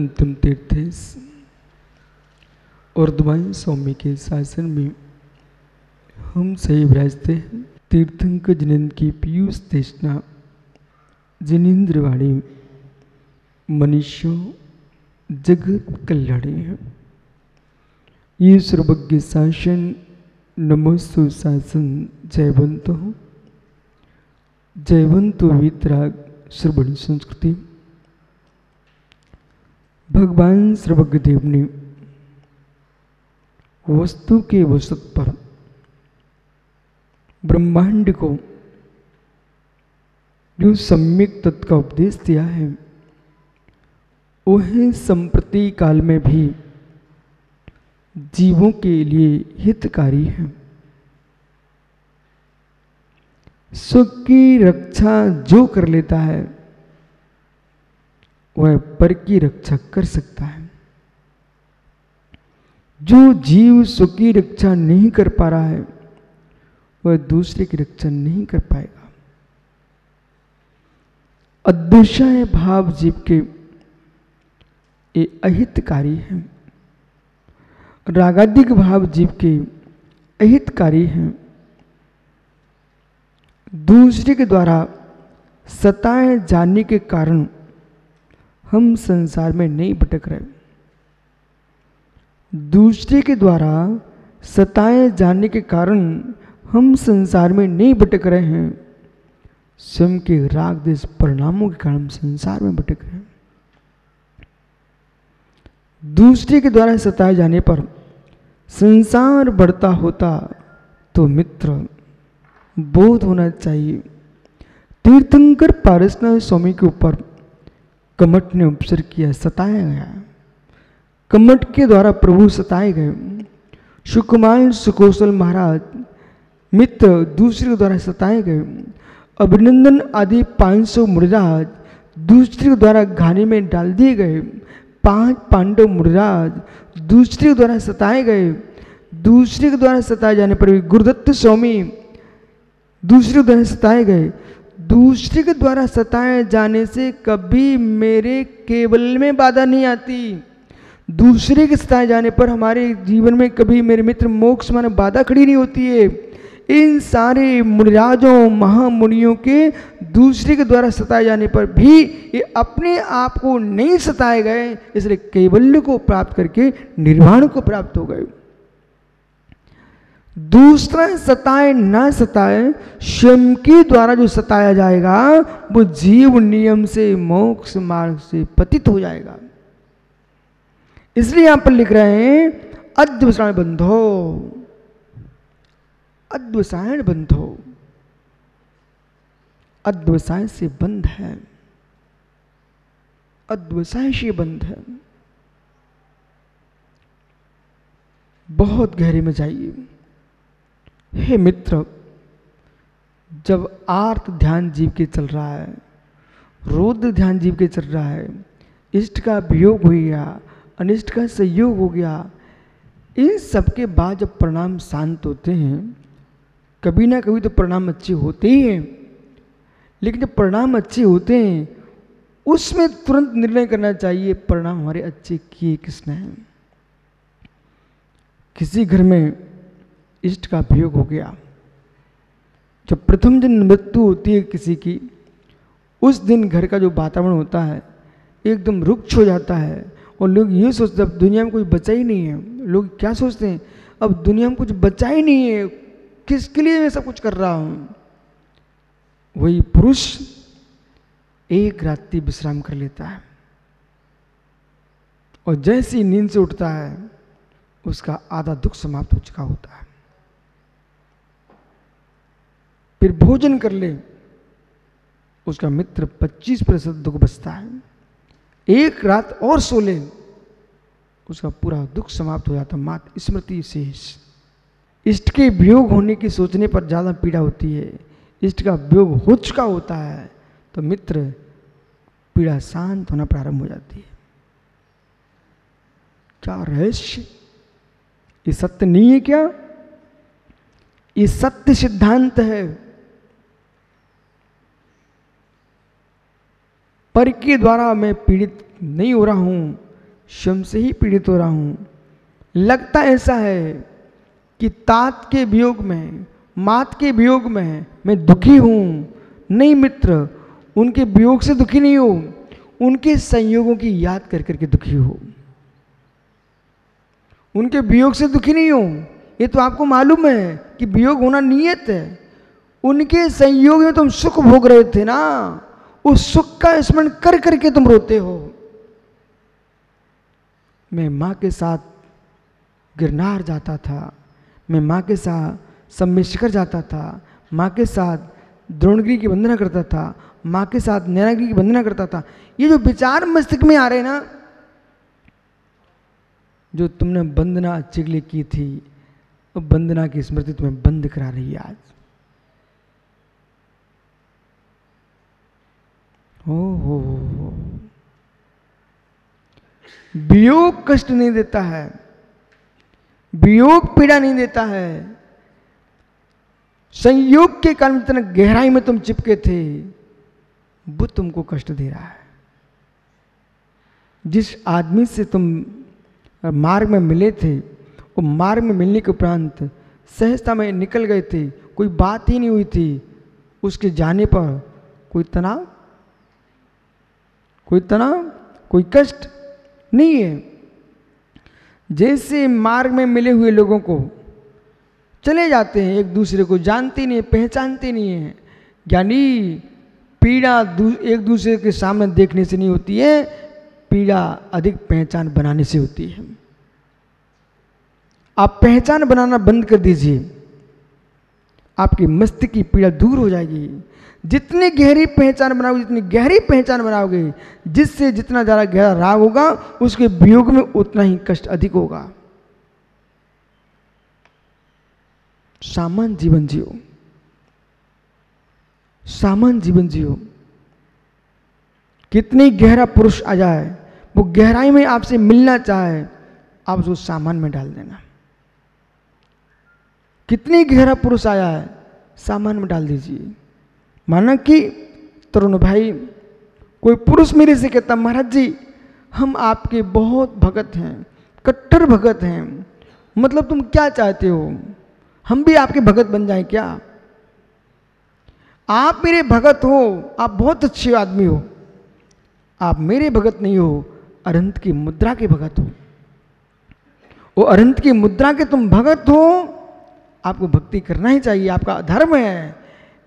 अंतिम तीर्थ और दुआएं स्वामी के शासन में हम सही विराजते हैं। तीर्थंकर जिनेन्द्र की पीयूष देशना जिनेन्द्र वाणी मनुष्यों जगत कल्याणी है। ये सर्वज्ञ शासन नमोस्तु शासन जयवंतो वितराग श्रवण संस्कृति। भगवान सर्वज्ञ देव ने वस्तु के वसत पर ब्रह्मांड को जो सम्यक तत्व का उपदेश दिया है वह संप्रति काल में भी जीवों के लिए हितकारी है। सुख की रक्षा जो कर लेता है वह पर की रक्षा कर सकता है। जो जीव सुख की रक्षा नहीं कर पा रहा है वह दूसरे की रक्षा नहीं कर पाएगा। अदृश्य भाव जीव के ये अहितकारी है। रागादिक भाव जीव के अहितकारी है। दूसरे के द्वारा सताए जाने के कारण हम संसार में नहीं भटक रहे। दूसरे के द्वारा सताए जाने के कारण हम संसार में नहीं भटक रहे हैं। स्वयं के राग देश परिणामों के कारण संसार में भटक रहे हैं। दूसरे के द्वारा सताए जाने पर संसार बढ़ता होता तो मित्र बोध होना चाहिए। तीर्थंकर पारसनाथ स्वामी के ऊपर कमठ ने उपसर्ग किया, सताया गया। कमठ के द्वारा प्रभु सताए गए। सुकुमार सुकौशल महाराज मित्र दूसरे के द्वारा सताए गए। अभिनंदन आदि 500 मुनिराज दूसरे के द्वारा घाने में डाल दिए गए। 5 पांडव मुनिराज दूसरे के द्वारा सताए गए। दूसरे के द्वारा सताए जाने पर भी गुरुदत्त स्वामी दूसरे के द्वारा सताए गए। दूसरे के द्वारा सताए जाने से कभी मेरे केवल में बाधा नहीं आती। दूसरे के सताए जाने पर हमारे जीवन में कभी मेरे मित्र मोक्ष माने बाधा खड़ी नहीं होती है। इन सारे मुनिराजों महामुनियों के दूसरे के द्वारा सताए जाने पर भी ये अपने आप को नहीं सताए गए, इसलिए कैवल्य को प्राप्त करके निर्वाण को प्राप्त हो गए। दूसरा सताए ना सताए, स्वयं के द्वारा जो सताया जाएगा वो जीव नियम से मोक्ष मार्ग से पतित हो जाएगा। इसलिए यहां पर लिख रहे हैं अद्वसायण बंधो, अद्वसायण बंधो। अद्वसाय से बंध है, अद्वसाय से बंध है। बहुत गहरे में जाइए। हे मित्र, जब आर्त ध्यान जीव के चल रहा है, रौद्र ध्यान जीव के चल रहा है, इष्ट का वियोग हो गया, अनिष्ट का संयोग हो गया, इन सब के बाद जब परिणाम शांत होते हैं, कभी ना कभी तो परिणाम अच्छे होते ही हैं, लेकिन जब परिणाम अच्छे होते हैं उसमें तुरंत निर्णय करना चाहिए परिणाम हमारे अच्छे किए किसने हैं। किसी घर में इष्ट का वियोग हो गया, जब प्रथम दिन मृत्यु होती है किसी की, उस दिन घर का जो वातावरण होता है एकदम रुक्ष हो जाता है और लोग ये सोचते अब दुनिया में कोई बचा ही नहीं है। लोग क्या सोचते हैं, अब दुनिया में कुछ बचा ही नहीं है, किसके लिए मैं सब कुछ कर रहा हूं। वही पुरुष एक रात्रि विश्राम कर लेता है और जैसे ही नींद से उठता है उसका आधा दुख समाप्त हो चुका होता है। फिर भोजन कर ले, उसका मित्र 25% दुख बचता है। एक रात और सो ले, उसका पूरा दुख समाप्त हो जाता, मात्र स्मृति शेष। इष्ट के वियोग होने की सोचने पर ज़्यादा पीड़ा होती है। इष्ट का वियोग हो चुका होता है तो मित्र पीड़ा शांत होना प्रारंभ हो जाती है। क्या रहस्य, ये सत्य नहीं है क्या? ये सत्य सिद्धांत है। पर के द्वारा मैं पीड़ित नहीं हो रहा हूं, स्वयं से ही पीड़ित हो रहा हूँ। लगता ऐसा है कि तात के वियोग में, मात के वियोग में मैं दुखी हूँ। नहीं मित्र, उनके वियोग से दुखी नहीं हो, उनके संयोगों की याद कर करके दुखी हो। उनके वियोग से दुखी नहीं हो, ये तो आपको मालूम है कि वियोग होना नियत है। उनके संयोग में तुम सुख भोग रहे थे ना, उस सुख का स्मरण कर करके तुम रोते हो। मैं माँ के साथ गिरनार जाता था, मैं माँ के साथ सम्मेशिखर जाता था, माँ के साथ द्रोणगिरी की वंदना करता था, माँ के साथ नैनागिरी की वंदना करता था। ये जो विचार मस्तिष्क में आ रहे हैं ना, जो तुमने वंदना चिगले की थी, अब वंदना की स्मृति तुम्हें बंद करा रही है आज। हो वियोग कष्ट नहीं देता है, वियोग पीड़ा नहीं देता है। संयोग के कारण इतना गहराई में तुम चिपके थे, वो तुमको कष्ट दे रहा है। जिस आदमी से तुम मार्ग में मिले थे, वो मार्ग में मिलने के उपरांत सहजता में निकल गए थे, कोई बात ही नहीं हुई थी, उसके जाने पर कोई तनाव, कोई कष्ट नहीं है। जैसे मार्ग में मिले हुए लोगों को चले जाते हैं, एक दूसरे को जानते नहीं, पहचानते नहीं है। यानी पीड़ा एक दूसरे के सामने देखने से नहीं होती है, पीड़ा अधिक पहचान बनाने से होती है। आप पहचान बनाना बंद कर दीजिए, आपकी मस्तिष्क की पीड़ा दूर हो जाएगी। जितनी गहरी पहचान बनाओगे, जितनी गहरी पहचान बनाओगे, जिससे जितना ज़्यादा गहरा राग होगा, उसके वियोग में उतना ही कष्ट अधिक होगा। सामान्य जीवन जियो, सामान्य जीवन जियो। कितनी गहरा पुरुष आ जाए, वो गहराई में आपसे मिलना चाहे, आप उसको सामान्य में डाल देना। कितनी गहरा पुरुष आया है, सामान्य में डाल दीजिए। माना कि तरुण भाई, कोई पुरुष मेरे से कहता, महाराज जी हम आपके बहुत भगत हैं, कट्टर भगत हैं, मतलब तुम क्या चाहते हो, हम भी आपके भगत बन जाएं क्या? आप मेरे भगत हो, आप बहुत अच्छे आदमी हो, आप मेरे भगत नहीं हो, अरंत की मुद्रा के भगत हो। वो अरंत की मुद्रा के तुम भगत हो, आपको भक्ति करना ही चाहिए, आपका धर्म है।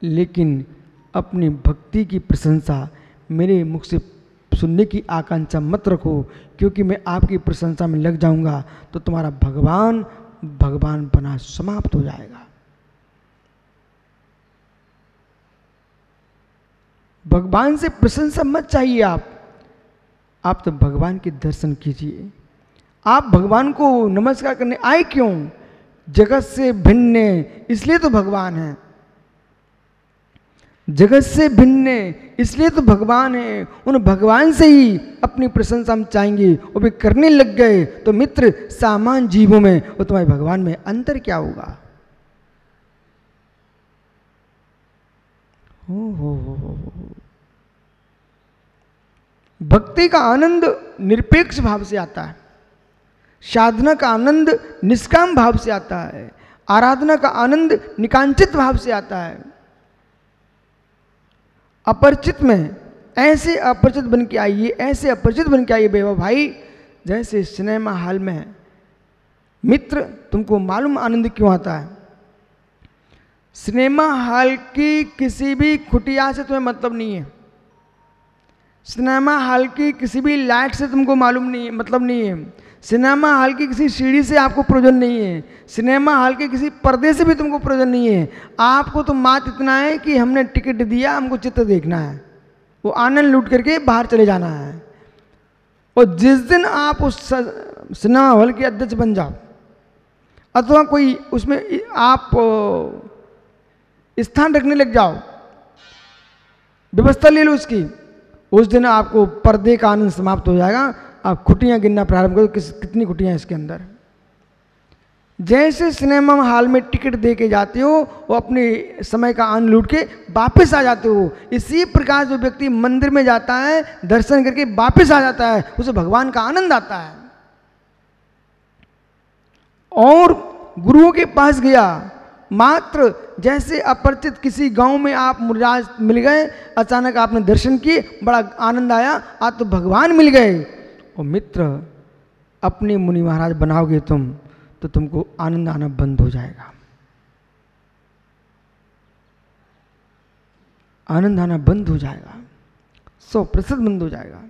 लेकिन अपनी भक्ति की प्रशंसा मेरे मुख से सुनने की आकांक्षा मत रखो, क्योंकि मैं आपकी प्रशंसा में लग जाऊंगा तो तुम्हारा भगवान बना समाप्त हो जाएगा। भगवान से प्रशंसा मत चाहिए आप तो भगवान के दर्शन कीजिए। आप भगवान को नमस्कार करने आए क्यों? जगत से भिन्न, इसलिए तो भगवान है। जगत से भिन्न, इसलिए तो भगवान है। उन भगवान से ही अपनी प्रशंसा हम चाहेंगे, वो भी करने लग गए तो मित्र, सामान्य जीवों में और तुम्हारे भगवान में अंतर क्या होगा? हो। भक्ति का आनंद निरपेक्ष भाव से आता है, साधना का आनंद निष्काम भाव से आता है, आराधना का आनंद निकांचित भाव से आता है। अपरिचित में ऐसे अपरिचित बन के आइए, ऐसे अपरिचित बन के आइए वैभव भाई, जैसे सिनेमा हॉल में। मित्र, तुमको मालूम आनंद क्यों आता है? सिनेमा हॉल की किसी भी खुटिया से तुम्हें मतलब नहीं है, सिनेमा हॉल की किसी भी लाइट से तुमको मालूम नहीं है, मतलब नहीं है, सिनेमा हॉल की किसी सीढ़ी से आपको प्रयोजन नहीं है, सिनेमा हॉल के किसी पर्दे से भी तुमको प्रयोजन नहीं है। आपको तो मात्र इतना है कि हमने टिकट दिया, हमको चित्र देखना है, वो आनंद लूट करके बाहर चले जाना है। और जिस दिन आप उस सिनेमा हॉल के अध्यक्ष बन जाओ, अथवा कोई उसमें आप स्थान रखने लग जाओ, व्यवस्था ले लो उसकी, उस दिन आपको पर्दे का आनंद समाप्त हो जाएगा। आप खुटियां गिनना प्रारंभ करो, कितनी खुटियां इसके अंदर। जैसे सिनेमा हॉल में टिकट दे के जाते हो वो अपने समय का आनंद लूट के वापस आ जाते हो, इसी प्रकार जो व्यक्ति मंदिर में जाता है दर्शन करके वापस आ जाता है उसे भगवान का आनंद आता है। और गुरुओं के पास गया, मात्र जैसे अपरिचित किसी गांव में आप मुराज मिल गए, अचानक आपने दर्शन किए, बड़ा आनंद आया, आज तो भगवान मिल गए। और मित्र अपने मुनि महाराज बनाओगे तुम तो तुमको आनंद आना बंद हो जाएगा, आनंद आना बंद हो जाएगा, 100% बंद हो जाएगा।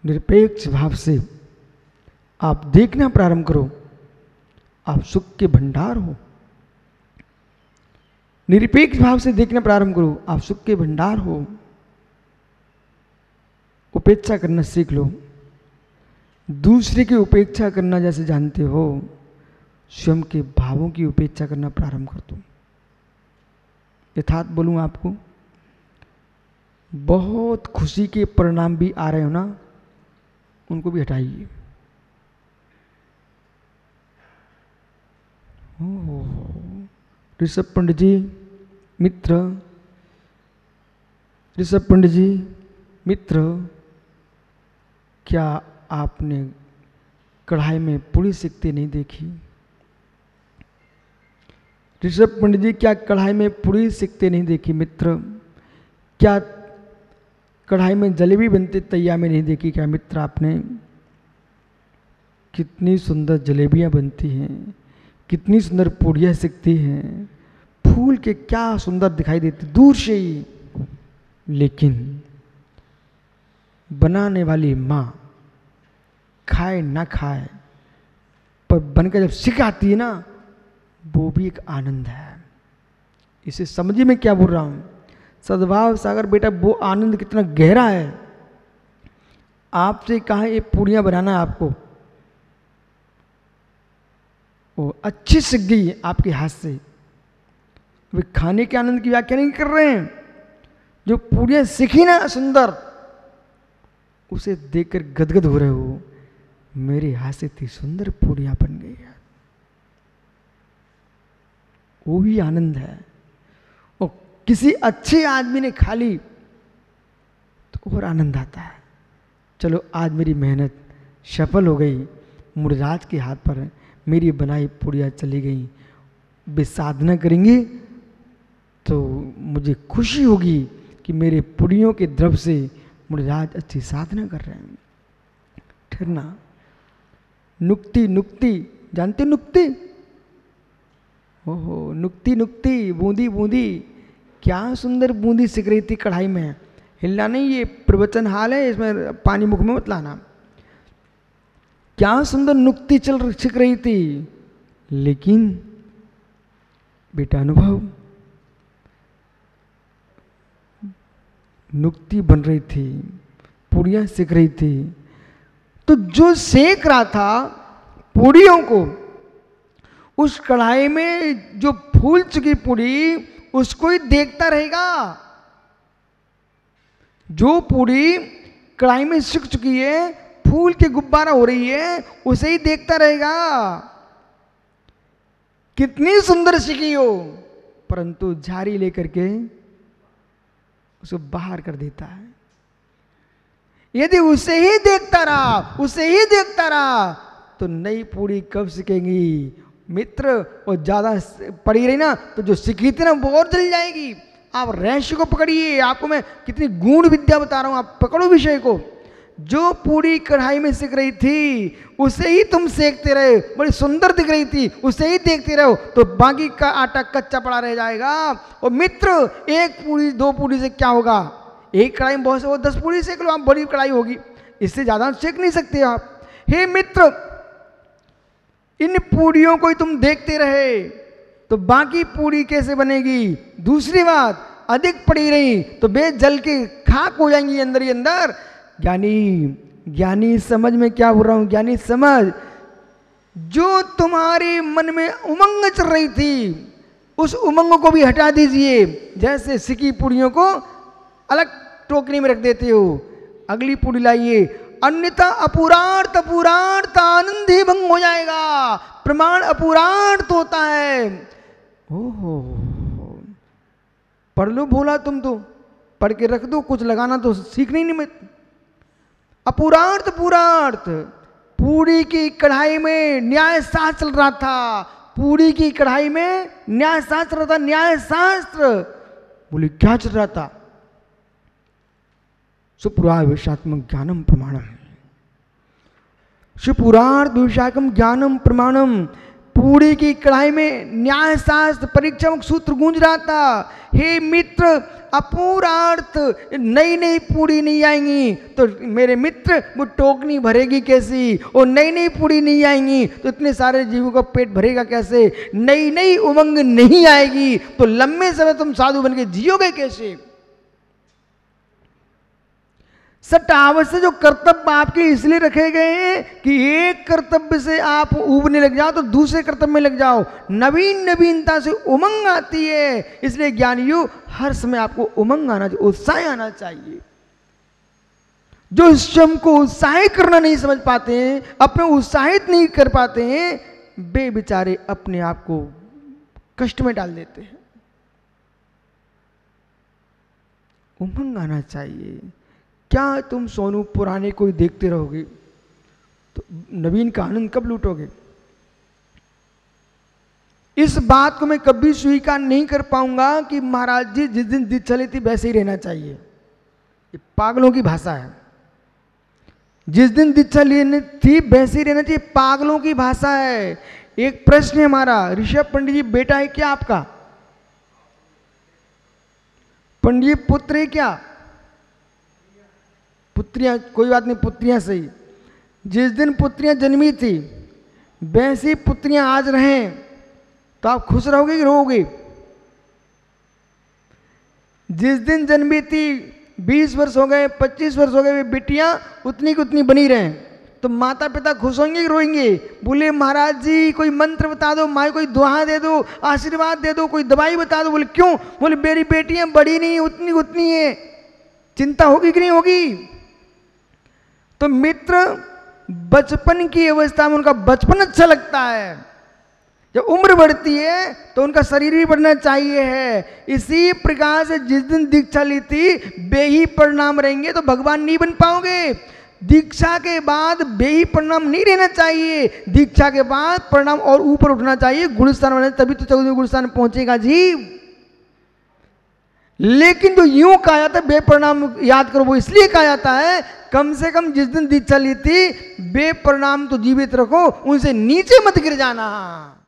निरपेक्ष भाव से आप देखना प्रारंभ करो, आप सुख के भंडार हो। निरपेक्ष भाव से देखना प्रारंभ करो, आप सुख के भंडार हो। उपेक्षा करना सीख लो, दूसरे की उपेक्षा करना जैसे जानते हो, स्वयं के भावों की उपेक्षा करना प्रारंभ कर दो। यथार्थ बोलूं आपको, बहुत खुशी के परिणाम भी आ रहे हो ना, उनको भी हटाइए। ऋषभ पंडित जी मित्र, ऋषभ पंडित जी मित्र, क्या आपने कढ़ाई में पूरी सिकती नहीं देखी? ऋषभ पंडित जी क्या कढ़ाई में पूरी सिकते नहीं देखी? मित्र क्या कढ़ाई में जलेबी बनते तैया में नहीं देखी क्या? मित्र आपने कितनी सुंदर जलेबियां बनती हैं, कितनी सुंदर पूड़ियाँ सिकती हैं, फूल के क्या सुंदर दिखाई देती दूर से ही, लेकिन बनाने वाली माँ खाए ना खाए पर बनकर जब सिखाती है ना, वो भी एक आनंद है। इसे समझिए मैं क्या बोल रहा हूँ। सद्भाव सागर बेटा वो आनंद कितना गहरा है। आपसे कहा ये पूड़ियाँ बनाना है आपको, वो अच्छी सीख गई है आपके हाथ से। वे खाने के आनंद की व्याख्या नहीं कर रहे हैं, जो पूड़ियाँ सीखी ना सुंदर, उसे देखकर गदगद हो रहे हो, मेरे हाथ से इतनी सुंदर पूड़ियाँ बन गई है, वो भी आनंद है। और किसी अच्छे आदमी ने खा ली तो और आनंद आता है। चलो आज मेरी मेहनत सफल हो गई, मुराज के हाथ पर मेरी बनाई पूड़ियाँ चली गई, वे साधना करेंगे तो मुझे खुशी होगी कि मेरे पूड़ियों के द्रव से मुराज अच्छी साधना कर रहे हैं। ठहरना, नुक्ति नुक्ति जानते नुक्ति? ओहो नुक्ति नुक्ति, बूंदी बूंदी, क्या सुंदर बूंदी सिक रही थी कढ़ाई में। हिलना नहीं, ये प्रवचन हाल है, इसमें पानी मुख में मत लाना। क्या सुंदर नुक्ति सिक रही थी, लेकिन बेटा अनुभव, नुक्ति बन रही थी, पूड़ियाँ सिक रही थी, तो जो सेक रहा था पूड़ियों को, उस कढ़ाई में जो फूल चुकी पूड़ी उसको ही देखता रहेगा। जो पूड़ी कढ़ाई में सिक चुकी है, फूल की गुब्बारा हो रही है, उसे ही देखता रहेगा। कितनी सुंदर सिकी हो, परंतु झाड़ी लेकर के उसे बाहर कर देता है। यदि उसे ही देखता रहा, उसे ही देखता रहा, तो नई पूड़ी कब सिकेगी मित्र? और ज्यादा पड़ी रही ना तो जो सिकी थी ना वो और जल जाएगी। आप रहस्य को पकड़िए, आपको मैं कितनी गूढ़ विद्या बता रहा हूं, आप पकड़ो विषय को। जो पूड़ी कढ़ाई में सिक रही थी उसे ही तुम सेकते रहे, बड़ी सुंदर दिख रही थी, उसे ही देखते रहो, तो बाकी का आटा कच्चा पड़ा रह जाएगा। और मित्र एक पूड़ी दो पूड़ी से क्या होगा? एक कढ़ाई में बहुत से वो 10 पूड़ी सेक लो, आप बड़ी कढ़ाई होगी, इससे ज्यादा सेक नहीं सकते आप। हे मित्र, इन पूड़ियों को ही तुम देखते रहे तो बाकी पूड़ी कैसे बनेगी? दूसरी बात, अधिक पड़ी रही तो बे जल के खाक हो जाएंगी अंदर ही अंदर। ज्ञानी समझ में क्या बोल रहा हूं, ज्ञानी समझ, जो तुम्हारे मन में उमंग चल रही थी उस उमंग को भी हटा दीजिए। जैसे सिकी पूड़ियों को अलग टोकरी में रख देते हो, अगली पूड़ी लाइए, अन्यथा अपूरार्थ अपूरार्थ आनंद ही भंग हो जाएगा। प्रमाण अपूरार्थ होता है। ओहो, पढ़ लो भोला, तुम तो पढ़ के रख दो, कुछ लगाना तो सीखने नहीं। मत अपूरार्थ पूरार्थ। पूरी की कढ़ाई में न्याय शास्त्र चल रहा था, पूरी की कढ़ाई में न्याय शास्त्र था, न्याय शास्त्र। बोले क्या चल रहा था? सुपुरार्थ विषयात्मक ज्ञानम प्रमाणम, सुपुरार्थ विषयात्मक ज्ञानम प्रमाणम। पूरी की कढ़ाई में न्याय शास्त्र परीक्षात्मक सूत्र गूंज रहा था। हे मित्र, अपूरार्थ नई नई पूरी नहीं आएंगी तो मेरे मित्र वो टोकनी भरेगी कैसी? और नई नई पूरी नहीं आएंगी तो इतने सारे जीवों का पेट भरेगा कैसे? नई नई उमंग नहीं आएगी तो लंबे समय तुम साधु बन के जियोगे कैसे? सटाव से जो कर्तव्य आपके इसलिए रखे गए हैं कि एक कर्तव्य से आप उबने लग जाओ तो दूसरे कर्तव्य में लग जाओ। नवीन नवीनता से उमंग आती है, इसलिए ज्ञानियों हर समय आपको उमंग आना चाहिए, उत्साह आना चाहिए। जो स्वयं को उत्साहित करना नहीं समझ पाते हैं, अपने उत्साहित नहीं कर पाते हैं, वे बेचारे अपने आप को कष्ट में डाल देते हैं। उमंग आना चाहिए। क्या तुम सोनू पुराने को ही देखते रहोगे तो नवीन का आनंद कब लूटोगे? इस बात को मैं कभी स्वीकार नहीं कर पाऊंगा कि महाराज जी जिस दिन दीक्षा ली थी वैसे ही रहना चाहिए। ये पागलों की भाषा है। जिस दिन दीक्षा लेनी थी वैसे ही रहना चाहिए, पागलों की भाषा है। एक प्रश्न है हमारा, ऋषभ पंडित जी बेटा है क्या आपका? पंडित जी पुत्र है क्या? पुत्रियां, कोई बात नहीं, पुत्रियां सही। जिस दिन पुत्रियां जन्मी थी वैसी पुत्रियां आज रहें तो आप खुश रहोगे कि रोओगे? जिस दिन जन्मी थी 20 वर्ष हो गए, 25 वर्ष हो गए, वे बेटियां उतनी की उतनी बनी रहें तो माता पिता खुश होंगे कि रोएंगे? बोले महाराज जी कोई मंत्र बता दो, माँ कोई दुआ दे दो, आशीर्वाद दे दो, कोई दवाई बता दो। बोले क्यों? बोले मेरी बेटियां बड़ी नहीं, उतनी उतनी है। चिंता होगी कि नहीं होगी? तो मित्र, बचपन की अवस्था में उनका बचपन अच्छा लगता है, जब उम्र बढ़ती है तो उनका शरीर भी बढ़ना चाहिए है। इसी प्रकार से जिस दिन दीक्षा ली थी वे ही परिणाम रहेंगे तो भगवान नहीं बन पाओगे। दीक्षा के बाद वे ही परिणाम नहीं रहना चाहिए, दीक्षा के बाद परिणाम और ऊपर उठना चाहिए, गुणस्थान बने, तभी तो 14वें गुणस्थान पहुंचेगा जीव। लेकिन जो यूं कहा जाता है बेपरिणाम याद करो, वो इसलिए कहा जाता है कम से कम जिस दिन दीक्षा ली थी बेपरिणाम तो जीवित रखो, उनसे नीचे मत गिर जाना।